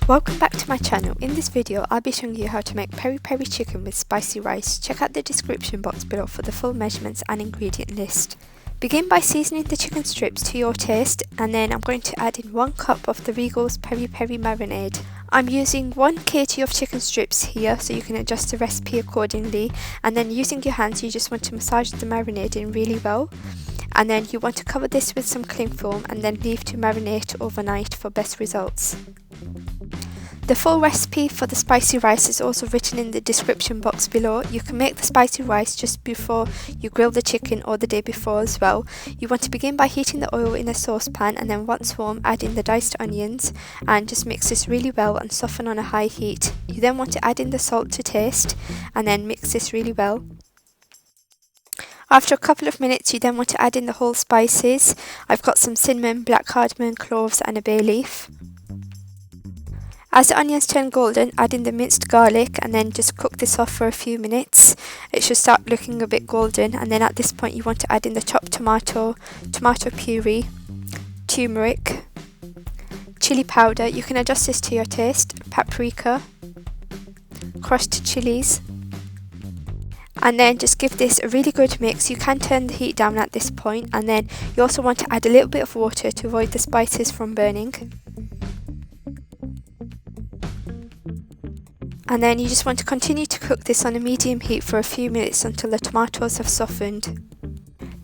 Welcome back to my channel. In this video I'll be showing you how to make peri peri chicken with spicy rice. Check out the description box below for the full measurements and ingredient list. Begin by seasoning the chicken strips to your taste, and then I'm going to add in 1 cup of the Regals Peri Peri marinade. I'm using 1 kg of chicken strips here, so you can adjust the recipe accordingly, and then using your hands you just want to massage the marinade in really well. And then you want to cover this with some cling film and then leave to marinate overnight for best results. The full recipe for the spicy rice is also written in the description box below. You can make the spicy rice just before you grill the chicken or the day before as well. You want to begin by heating the oil in a saucepan, and then once warm add in the diced onions and just mix this really well and soften on a high heat. You then want to add in the salt to taste and then mix this really well. After a couple of minutes you then want to add in the whole spices. I've got some cinnamon, black cardamom, cloves and a bay leaf. As the onions turn golden, add in the minced garlic and then just cook this off for a few minutes. It should start looking a bit golden, and then at this point you want to add in the chopped tomato puree, turmeric, chili powder, you can adjust this to your taste, paprika, crushed chilies, and then just give this a really good mix. You can turn the heat down at this point, and then you also want to add a little bit of water to avoid the spices from burning. And then you just want to continue to cook this on a medium heat for a few minutes until the tomatoes have softened.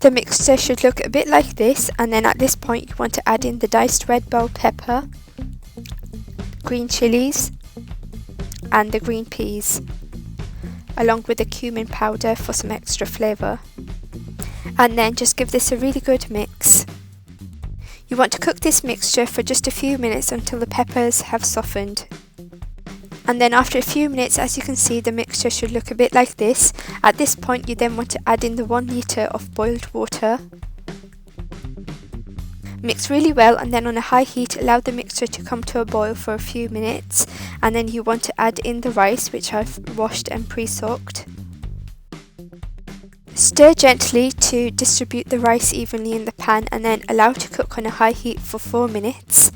The mixture should look a bit like this, and then at this point you want to add in the diced red bell pepper, green chilies and the green peas, along with the cumin powder for some extra flavour. And then just give this a really good mix. You want to cook this mixture for just a few minutes until the peppers have softened. And then after a few minutes, as you can see, the mixture should look a bit like this. At this point you then want to add in the 1 litre of boiled water. Mix really well, and then on a high heat allow the mixture to come to a boil for a few minutes, and then you want to add in the rice, which I've washed and pre-soaked. Stir gently to distribute the rice evenly in the pan, and then allow to cook on a high heat for 4 minutes.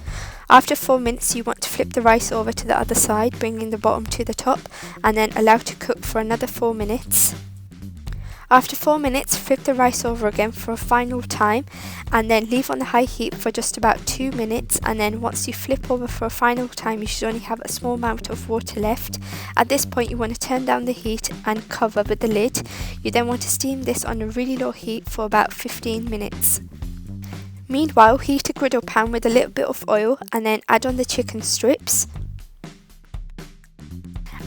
After 4 minutes you want to flip the rice over to the other side, bringing the bottom to the top, and then allow to cook for another 4 minutes. After 4 minutes, flip the rice over again for a final time, and then leave on the high heat for just about 2 minutes, and then once you flip over for a final time you should only have a small amount of water left. At this point you want to turn down the heat and cover with the lid. You then want to steam this on a really low heat for about 15 minutes. Meanwhile, heat a griddle pan with a little bit of oil and then add on the chicken strips.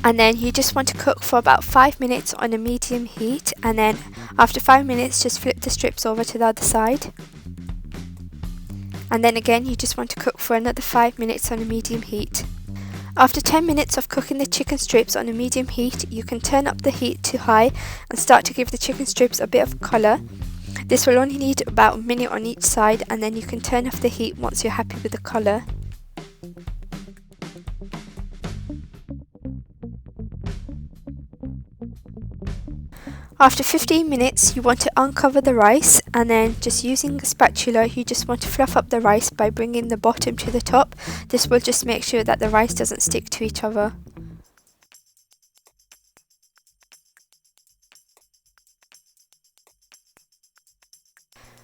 And then you just want to cook for about 5 minutes on a medium heat, and then after 5 minutes just flip the strips over to the other side. And then again you just want to cook for another 5 minutes on a medium heat. After 10 minutes of cooking the chicken strips on a medium heat, you can turn up the heat to high and start to give the chicken strips a bit of colour. This will only need about a minute on each side, and then you can turn off the heat once you're happy with the colour. After 15 minutes you want to uncover the rice, and then just using a spatula you just want to fluff up the rice by bringing the bottom to the top. This will just make sure that the rice doesn't stick to each other.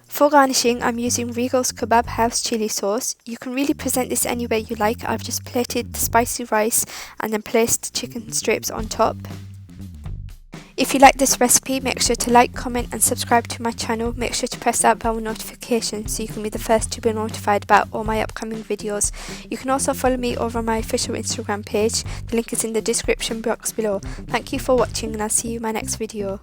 For garnishing, I'm using Regal's Kebab House chili sauce. You can really present this any way you like. I've just plated the spicy rice and then placed the chicken strips on top. If you like this recipe, make sure to like, comment and subscribe to my channel. Make sure to press that bell notification so you can be the first to be notified about all my upcoming videos. You can also follow me over on my official Instagram page. The link is in the description box below. Thank you for watching, and I'll see you in my next video.